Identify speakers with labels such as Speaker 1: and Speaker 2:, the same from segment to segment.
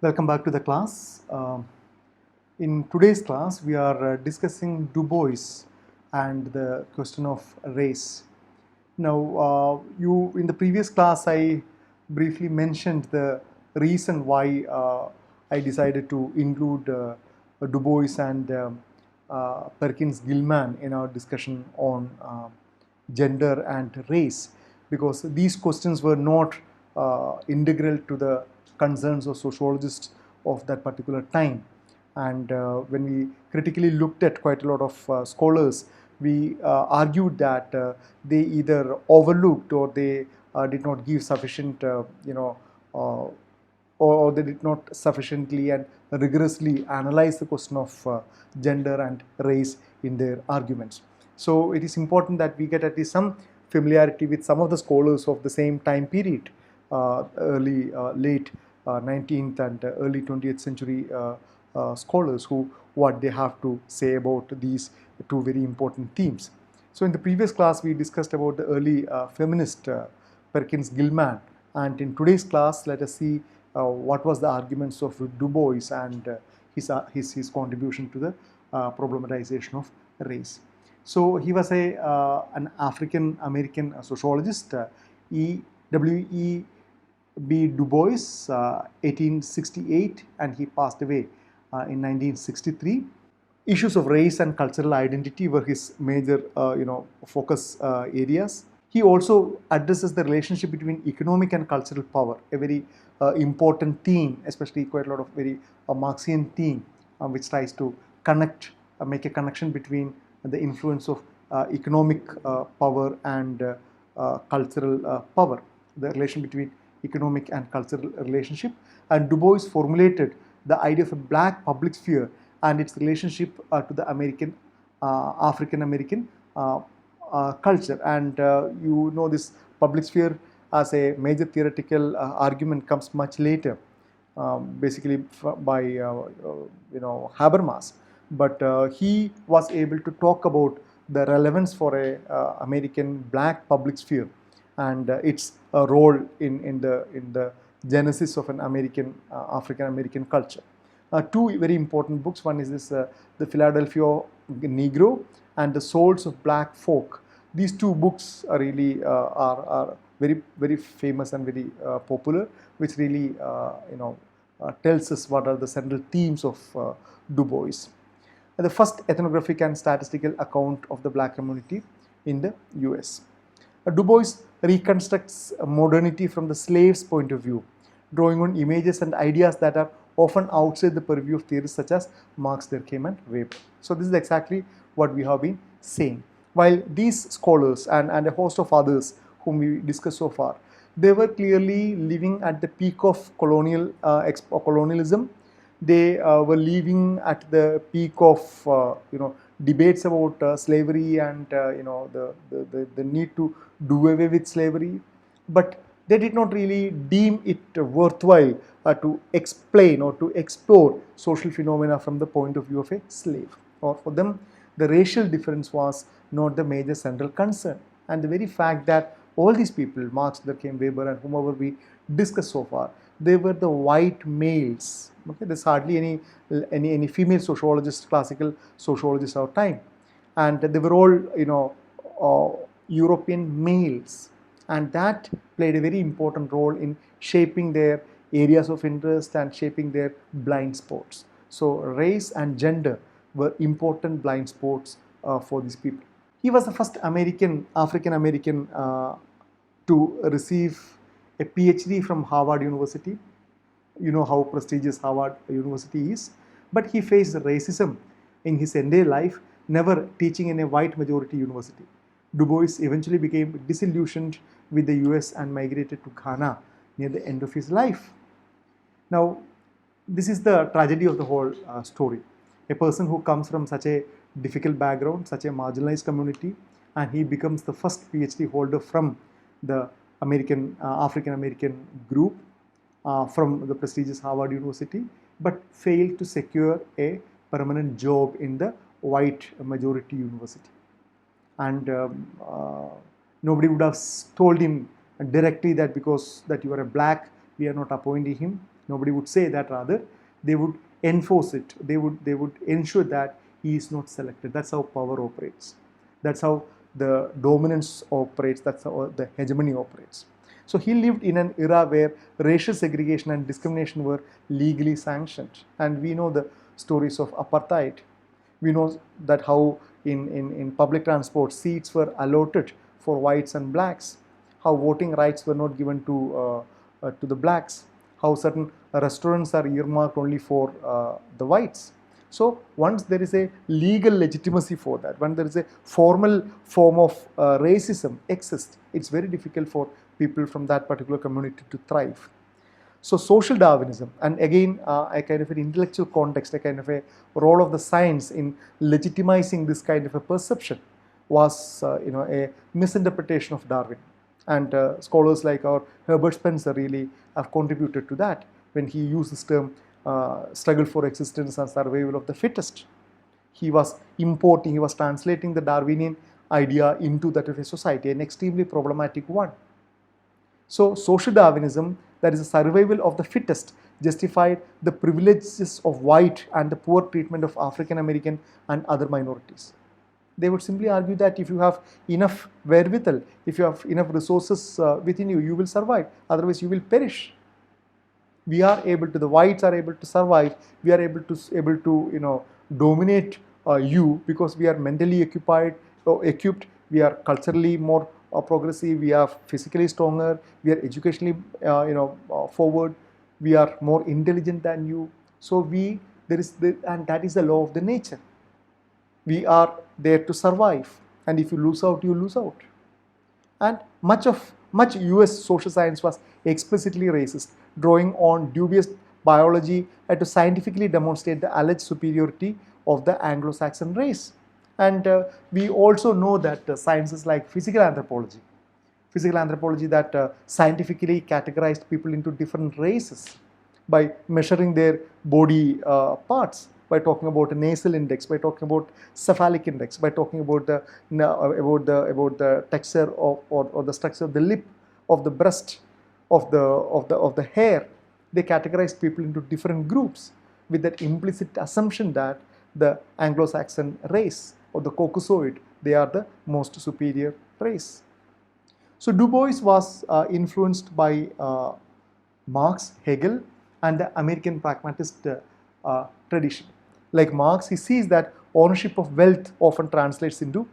Speaker 1: Welcome back to the class. In today's class, we are discussing Du Bois and the question of race. Now, in the previous class, I briefly mentioned the reason why I decided to include Du Bois and Perkins Gilman in our discussion on gender and race, because these questions were not integral to the concerns of sociologists of that particular time. And when we critically looked at quite a lot of scholars, we argued that they either overlooked or they did not give sufficient, or they did not sufficiently and rigorously analyze the question of gender and race in their arguments. So it is important that we get at least some familiarity with some of the scholars of the same time period, late 19th and early 20th century scholars, what they have to say about these two very important themes. So in the previous class, we discussed about the early feminist Perkins Gilman, and in today's class, let us see what was the arguments of Du Bois and his contribution to the problematization of race. So he was an African American sociologist, W.E. B. Du Bois, 1868, and he passed away in 1963. Issues of race and cultural identity were his major, focus areas. He also addresses the relationship between economic and cultural power, a very important theme, especially quite a lot of very Marxian theme, which tries to make a connection between the influence of economic power and cultural power, the relation between economic and cultural relationship. And Du Bois formulated the idea of a black public sphere and its relationship to the African American culture. And this public sphere as a major theoretical argument comes much later, basically by Habermas. But he was able to talk about the relevance for a American black public sphere and its role in the genesis of an African American culture. Two very important books. One is this, The Philadelphia Negro and The Souls of Black Folk. These two books are really are very, very famous and very popular, which really tells us what are the central themes of Du Bois. The first ethnographic and statistical account of the black community in the US. Du Bois reconstructs modernity from the slave's point of view, drawing on images and ideas that are often outside the purview of theorists such as Marx, Durkheim, and Weber. So this is exactly what we have been saying. While these scholars and a host of others whom we discussed so far, they were clearly living at the peak of colonialism. They were living at the peak of debates about slavery and the need to do away with slavery, but they did not really deem it worthwhile to explain or to explore social phenomena from the point of view of a slave. Or for them, the racial difference was not the major central concern. And the very fact that all these people, Marx, Durkheim, Weber, and whomever we discussed so far, they were the white males. Okay, there's hardly any female sociologists, classical sociologists of our time, and they were all European males, and that played a very important role in shaping their areas of interest and shaping their blind spots. So race and gender were important blind spots for these people. He was the first African American to receive a PhD from Harvard University. You know how prestigious Harvard University is. But he faced racism in his entire life, never teaching in a white majority university. Du Bois eventually became disillusioned with the US and migrated to Ghana near the end of his life. Now, this is the tragedy of the whole story. A person who comes from such a difficult background, such a marginalized community, and he becomes the first PhD holder from the African American group from the prestigious Harvard University, but failed to secure a permanent job in the white majority university. And nobody would have told him directly that because that you are a black, we are not appointing him. Nobody would say that, rather they would enforce it. They would ensure that he is not selected. That's how power operates. That's how the dominance operates. That's how the hegemony operates. So he lived in an era where racial segregation and discrimination were legally sanctioned. And we know the stories of apartheid. We know that how in public transport seats were allotted for whites and blacks, how voting rights were not given to the blacks, how certain restaurants are earmarked only for the whites. So once there is a legal legitimacy for that, when there is a formal form of racism exists, it's very difficult for people from that particular community to thrive. So social Darwinism, and again a kind of an intellectual context, a kind of a role of the science in legitimizing this kind of a perception, was a misinterpretation of Darwin. And scholars like our Herbert Spencer really have contributed to that when he used this term struggle for existence and survival of the fittest. He was translating the Darwinian idea into that of a society, an extremely problematic one. So social Darwinism, that is the survival of the fittest, justified the privileges of white and the poor treatment of African American and other minorities. They would simply argue that if you have enough wherewithal, if you have enough resources within you, you will survive. Otherwise, you will perish. The whites are able to survive. We are able to dominate you because we are mentally equipped. We are culturally more progressive. We are physically stronger. We are educationally, forward. We are more intelligent than you. So and that is the law of the nature. We are there to survive, and if you lose out, you lose out. And much US social science was explicitly racist, drawing on dubious biology to scientifically demonstrate the alleged superiority of the Anglo-Saxon race. And we also know that sciences like physical anthropology that scientifically categorized people into different races by measuring their body parts, by talking about a nasal index, by talking about cephalic index, by talking about the texture or the structure of the lip, of the breast, of the hair. They categorized people into different groups with that implicit assumption that the Anglo-Saxon race or the Caucasoid, they are the most superior race. So Du Bois was influenced by Marx, Hegel, and the American pragmatist tradition. Like Marx, he sees that ownership of wealth often translates into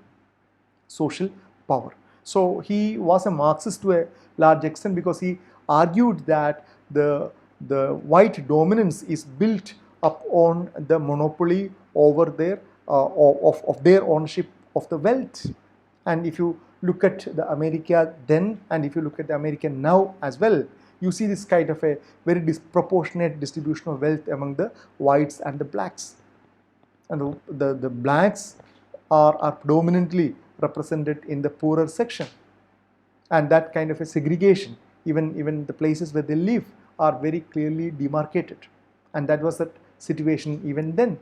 Speaker 1: social power. So he was a Marxist to a large extent because he argued that the white dominance is built up on the monopoly over their of their ownership of the wealth. And if you look at the America then, and if you look at the America now as well, you see this kind of a very disproportionate distribution of wealth among the whites and the blacks. And the blacks are predominantly represented in the poorer section. And that kind of a segregation, even the places where they live, are very clearly demarcated. And that was the situation even then.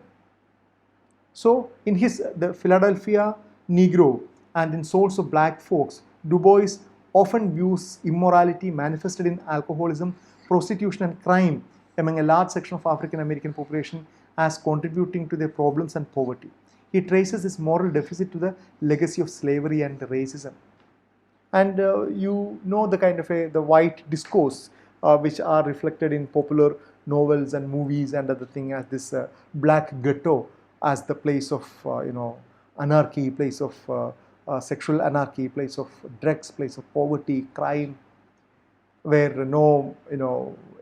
Speaker 1: So in the Philadelphia Negro and in Souls of Black Folks, Du Bois often views immorality manifested in alcoholism, prostitution and crime among a large section of African American population as contributing to their problems and poverty. He traces this moral deficit to the legacy of slavery and racism. And the kind of the white discourse which are reflected in popular novels and movies and other thing as this black ghetto as the place of anarchy, place of sexual anarchy, place of drugs, place of poverty, crime, where no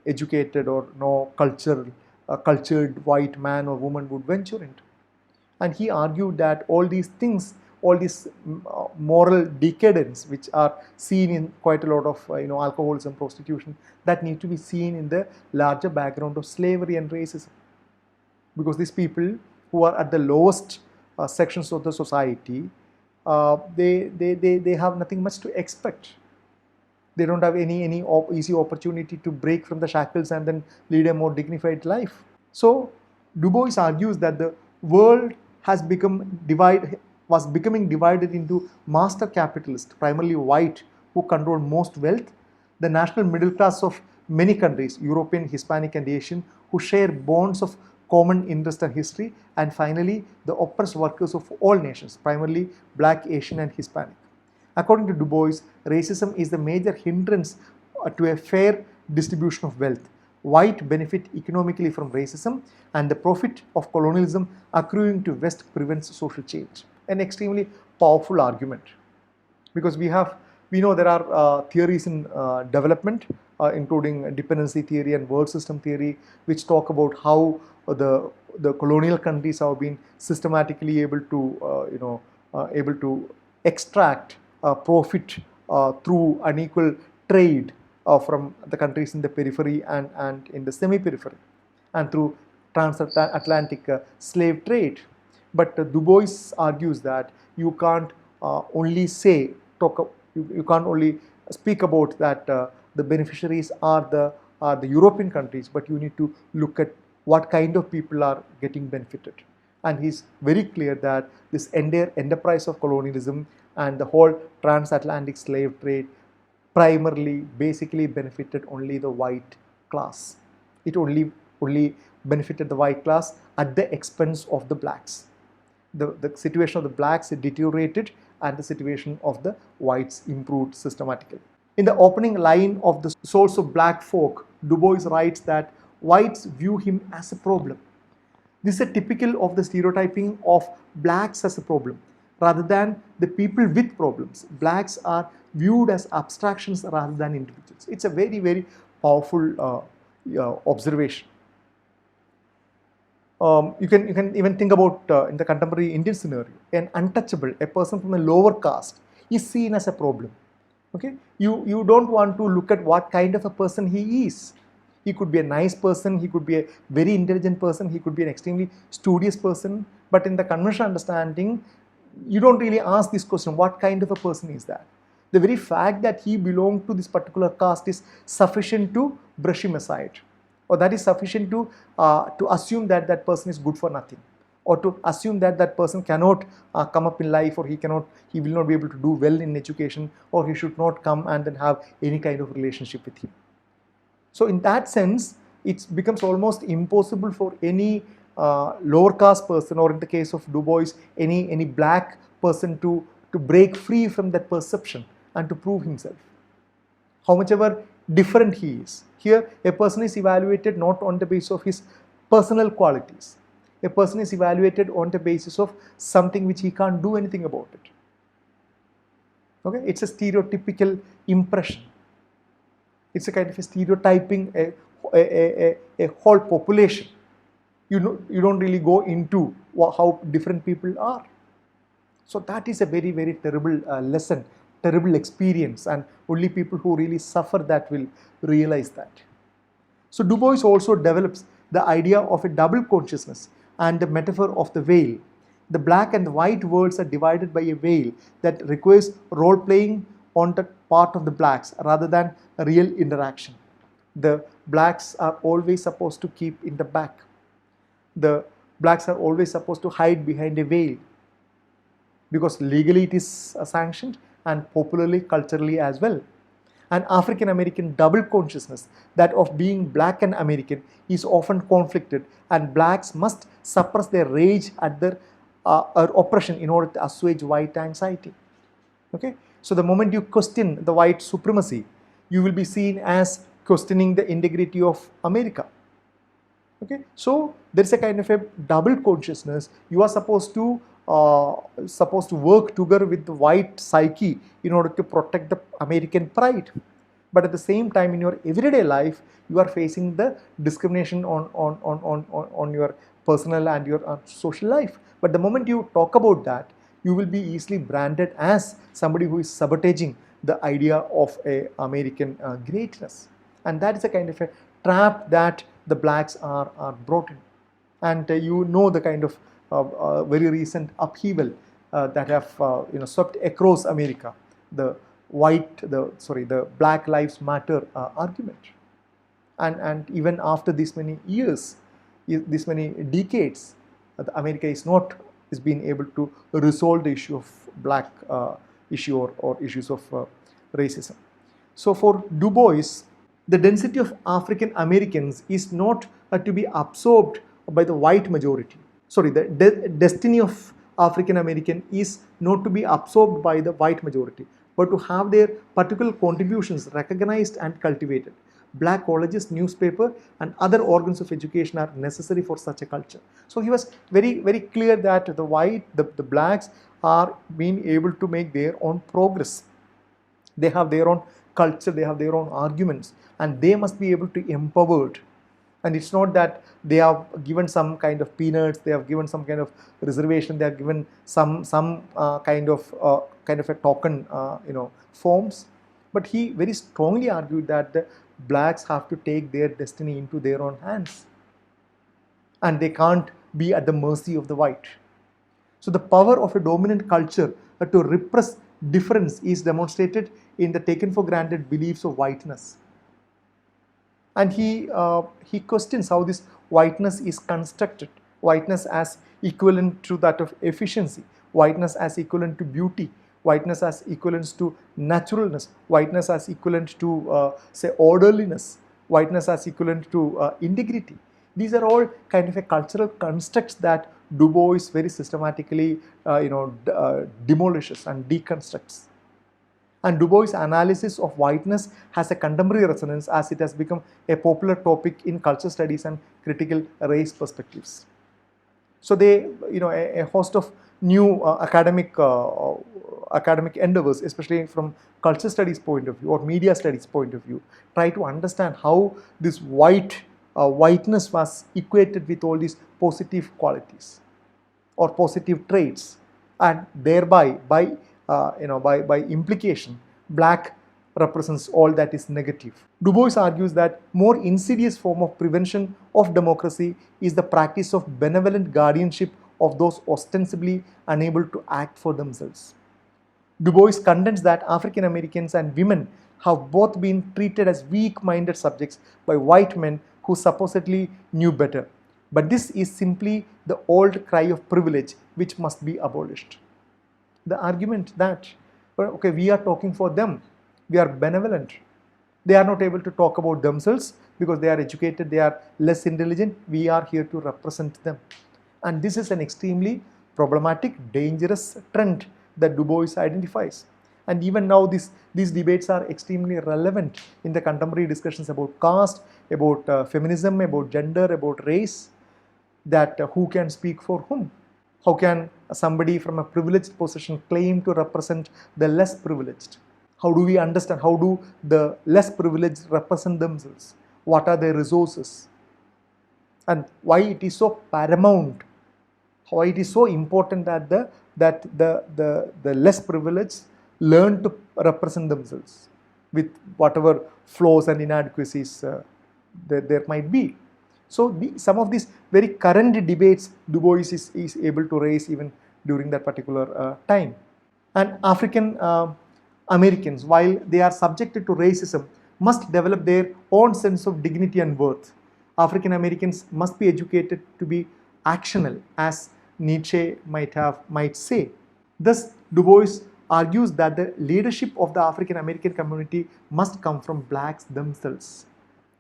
Speaker 1: educated or no cultured white man or woman would venture into. And he argued that all these things, all this moral decadence which are seen in quite a lot of alcoholism, prostitution, that need to be seen in the larger background of slavery and racism. Because these people who are at the lowest sections of the society, they have nothing much to expect. They don't have any easy opportunity to break from the shackles and then lead a more dignified life. So Du Bois argues that the world was becoming divided into master capitalists, primarily white, who control most wealth, the national middle class of many countries, European, Hispanic and Asian, who share bonds of common interest and history, and finally the oppressed workers of all nations, primarily Black, Asian and Hispanic. According to Du Bois, racism is the major hindrance to a fair distribution of wealth. White benefit economically from racism, and the profit of colonialism accruing to West prevents social change. An extremely powerful argument, because we know there are theories in development, including dependency theory and world system theory, which talk about how the colonial countries have been systematically able to extract profit through unequal trade from the countries in the periphery and in the semi-periphery, and through transatlantic slave trade. But Du Bois argues that you can't only you can't only speak about that the beneficiaries are the European countries, but you need to look at what kind of people are getting benefited. And he's very clear that this entire enterprise of colonialism and the whole transatlantic slave trade primarily basically benefited only the white class. It only benefited the white class at the expense of the blacks. The situation of the blacks deteriorated and the situation of the whites improved systematically. In the opening line of The Souls of Black Folk, Du Bois writes that whites view him as a problem. This is a typical of the stereotyping of blacks as a problem, rather than the people with problems. Blacks are viewed as abstractions rather than individuals. It's a very, very powerful observation. You can even think about in the contemporary Indian scenario, an untouchable, a person from a lower caste, is seen as a problem. Okay, you don't want to look at what kind of a person he is. He could be a nice person, he could be a very intelligent person, he could be an extremely studious person. But in the conventional understanding, you don't really ask this question, what kind of a person is that? The very fact that he belonged to this particular caste is sufficient to brush him aside, or that is sufficient to assume that that person is good for nothing, or to assume that that person cannot come up in life, or he will not be able to do well in education, or he should not come and then have any kind of relationship with him. So in that sense, it becomes almost impossible for any lower caste person, or in the case of Du Bois, any black person to break free from that perception and to prove himself, how much ever different he is. Here, a person is evaluated not on the basis of his personal qualities. A person is evaluated on the basis of something which he can't do anything about it. Okay, it's a stereotypical impression. It's a kind of a stereotyping a whole population. You don't really go into how different people are. So that is a very, very terrible lesson, terrible experience, and only people who really suffer that will realize that. So Du Bois also develops the idea of a double consciousness and the metaphor of the veil. The black and the white worlds are divided by a veil that requires role playing on the part of the blacks rather than a real interaction. The blacks are always supposed to keep in the back. The blacks are always supposed to hide behind a veil, because legally it is sanctioned and popularly, culturally as well. An African American double consciousness, that of being black and American, is often conflicted, and blacks must suppress their rage at their oppression in order to assuage white anxiety. Okay, so the moment you question the white supremacy, you will be seen as questioning the integrity of America. Okay, so there is a kind of a double consciousness. You are supposed to work together with the white psyche in order to protect the American pride. But at the same time, in your everyday life, you are facing the discrimination on your personal and your social life. But the moment you talk about that, you will be easily branded as somebody who is sabotaging the idea of a American greatness. And that is a kind of a trap that the blacks are brought in. And you know the kind of very recent upheaval that have swept across America, the Black Lives Matter argument. And even after this many years, this many decades, America is being able to resolve the issue of black issue or issues of racism. So for Du Bois, The density of African Americans is not to be absorbed by the white majority. Sorry, the destiny of African American is not to be absorbed by the white majority, but to have their particular contributions recognized and cultivated. Black colleges, newspaper, and other organs of education are necessary for such a culture. So he was very clear that the blacks are being able to make their own progress. They have their own culture, they have their own arguments, and they must be able to be empowered. And it's not that they have given some kind of peanuts, they have given some kind of reservation, they have given some kind of a token forms. But he very strongly argued that the blacks have to take their destiny into their own hands, and they can't be at the mercy of the white. So the power of a dominant culture to repress difference is demonstrated in the taken for granted beliefs of whiteness. And he questions how this whiteness is constructed. Whiteness as equivalent to that of efficiency, whiteness as equivalent to beauty, whiteness as equivalent to naturalness, whiteness as equivalent to say orderliness, whiteness as equivalent to integrity. These are all kind of a cultural constructs that Du Bois very systematically demolishes and deconstructs. And Du Bois' analysis of whiteness has a contemporary resonance as it has become a popular topic in culture studies and critical race perspectives. So a host of new academic endeavors, especially from culture studies point of view or media studies point of view, try to understand how this whiteness was equated with all these positive qualities or positive traits, and thereby by implication, black represents all that is negative. Du Bois argues that more insidious form of prevention of democracy is the practice of benevolent guardianship of those ostensibly unable to act for themselves. Du Bois contends that African Americans and women have both been treated as weak-minded subjects by white men who supposedly knew better. But this is simply the old cry of privilege which must be abolished. The argument that, okay, we are talking for them, we are benevolent, they are not able to talk about themselves because they are educated, they are less intelligent, we are here to represent them. And this is an extremely problematic, dangerous trend that Du Bois identifies. And even now these debates are extremely relevant in the contemporary discussions about caste, about feminism, about gender, about race, that who can speak for whom. How can somebody from a privileged position claim to represent the less privileged? How do we understand? How do the less privileged represent themselves? What are their resources? And why it is so paramount? Why it is so important that the less privileged learn to represent themselves with whatever flaws and inadequacies there might be. So some of these very current debates Du Bois is able to raise even during that particular time. And African Americans, while they are subjected to racism, must develop their own sense of dignity and worth. African Americans must be educated to be actional, as Nietzsche might say. Thus, Du Bois argues that the leadership of the African American community must come from blacks themselves.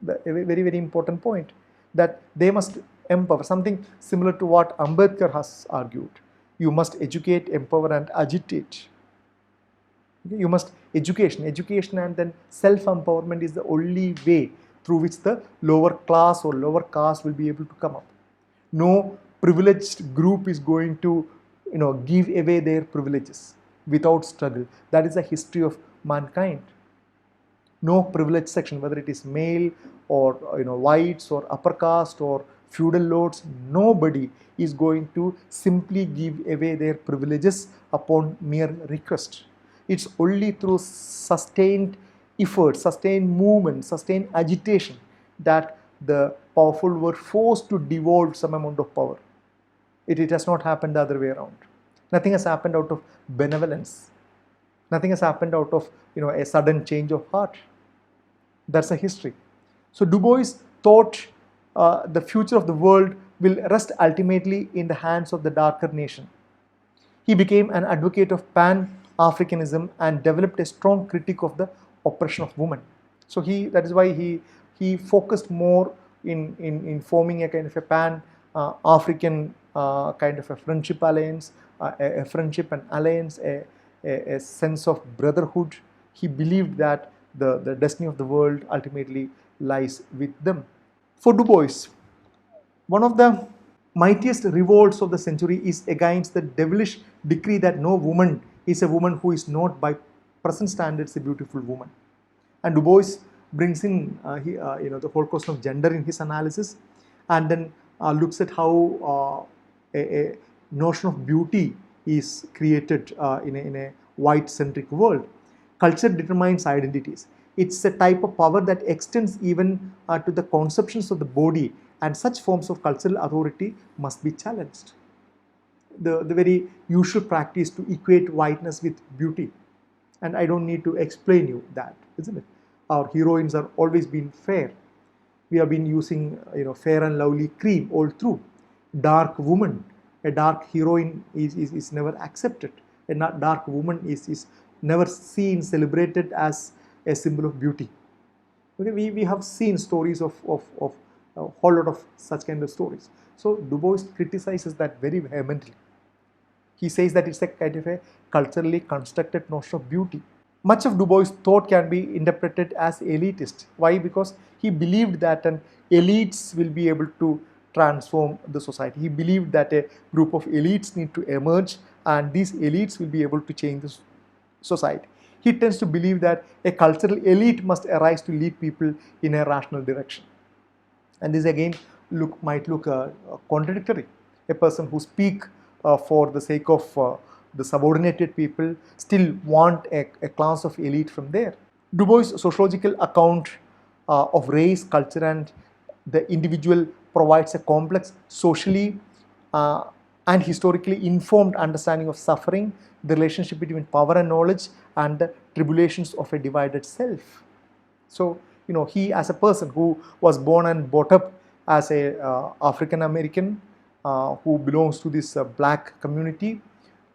Speaker 1: A very important point, that they must empower, something similar to what Ambedkar has argued. You must educate, empower, and agitate. You must education and then self-empowerment is the only way through which the lower class or lower caste will be able to come up. No privileged group is going to give away their privileges without struggle. That is the history of mankind. No privileged section, whether it is male or whites or upper caste or feudal lords, nobody is going to simply give away their privileges upon mere request. It's only through sustained effort, sustained movement, sustained agitation that the powerful were forced to devolve some amount of power. It has not happened the other way around. Nothing has happened out of benevolence. Nothing has happened out of a sudden change of heart. That's a history. So Du Bois thought the future of the world will rest ultimately in the hands of the darker nation. He became an advocate of Pan-Africanism and developed a strong critique of the oppression of women. So that is why he focused more in forming a kind of a pan African kind of a friendship alliance, a friendship and alliance, a sense of brotherhood. He believed that the destiny of the world ultimately lies with them. For Du Bois, one of the mightiest revolts of the century is against the devilish decree that no woman is a woman who is not by present standards a beautiful woman. And Du Bois brings in the whole question of gender in his analysis, and then looks at how a notion of beauty is created in a white-centric world. Culture determines identities. It's a type of power that extends even to the conceptions of the body, and such forms of cultural authority must be challenged. The very usual practice to equate whiteness with beauty. And I don't need to explain you that, isn't it? Our heroines are always been fair. We have been using, Fair and Lovely cream all through. Dark woman, a dark heroine is never accepted. A dark woman is never seen, celebrated as a symbol of beauty. Okay, we have seen stories of a whole lot of such kind of stories. So Du Bois criticizes that very vehemently. He says that it's a kind of a culturally constructed notion of beauty. Much of Du Bois' thought can be interpreted as elitist. Why? Because he believed that an elites will be able to transform the society. He believed that a group of elites need to emerge, and these elites will be able to change the society. He tends to believe that a cultural elite must arise to lead people in a rational direction. And this again might look contradictory. A person who speaks for the sake of the subordinated people still want a class of elite from there. Du Bois' sociological account of race, culture, and the individual provides a complex, socially and historically informed understanding of suffering, the relationship between power and knowledge, and the tribulations of a divided self. So, he as a person who was born and brought up as a African American who belongs to this black community,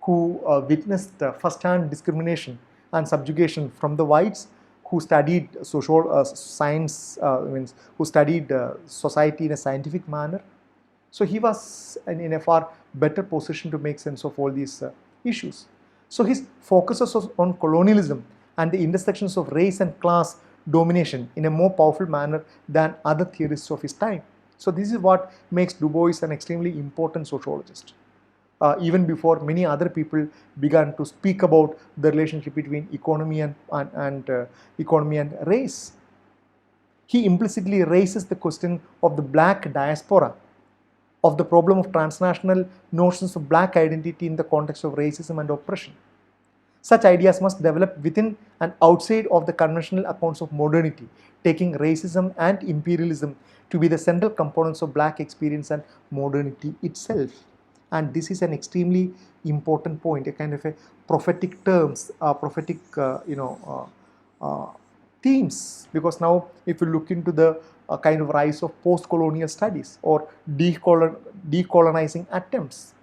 Speaker 1: who witnessed first-hand discrimination and subjugation from the whites, who studied social science, who studied society in a scientific manner. So he was in a far better position to make sense of all these issues. So his focuses on colonialism and the intersections of race and class domination in a more powerful manner than other theorists of his time. So this is what makes Du Bois an extremely important sociologist. Even before many other people began to speak about the relationship between economy and race. He implicitly raises the question of the black diaspora, of the problem of transnational notions of black identity in the context of racism and oppression. Such ideas must develop within and outside of the conventional accounts of modernity, taking racism and imperialism to be the central components of black experience and modernity itself. And this is an extremely important point, a kind of a prophetic terms, prophetic themes, because now if you look into the kind of rise of post-colonial studies or decolonizing attempts,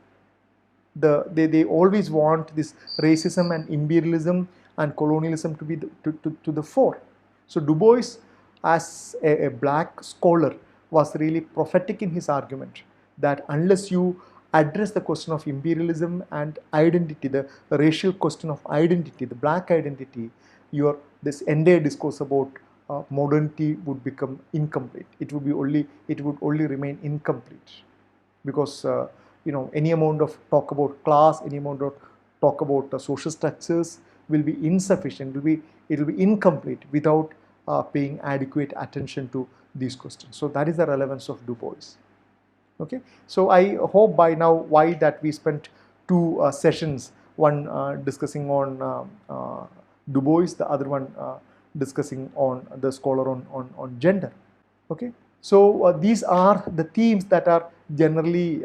Speaker 1: they always want this racism and imperialism and colonialism to be to the fore. So Du Bois, as a black scholar, was really prophetic in his argument that unless you address the question of imperialism and identity, the racial question of identity, the black identity, this entire discourse about modernity would become incomplete. It would only remain incomplete, because any amount of talk about class, any amount of talk about social structures will be insufficient. It will be incomplete without paying adequate attention to these questions. So that is the relevance of Du Bois. Okay, so I hope by now why that we spent two sessions, one discussing on Du Bois, the other one discussing on the scholar on gender. Okay, so these are the themes that are generally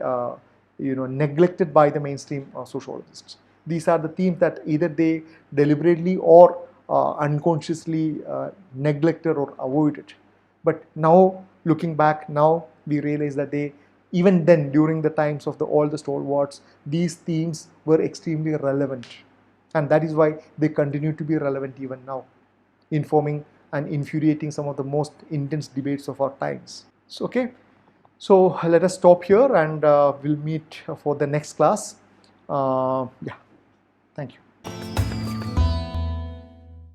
Speaker 1: neglected by the mainstream sociologists. These are the themes that either they deliberately or unconsciously neglected or avoided. But now, looking back, now we realize that even then, during the times of all the stalwarts, these themes were extremely relevant, and that is why they continue to be relevant even now, informing and infuriating some of the most intense debates of our times. So, okay, so let us stop here, and we'll meet for the next class. Yeah, thank you.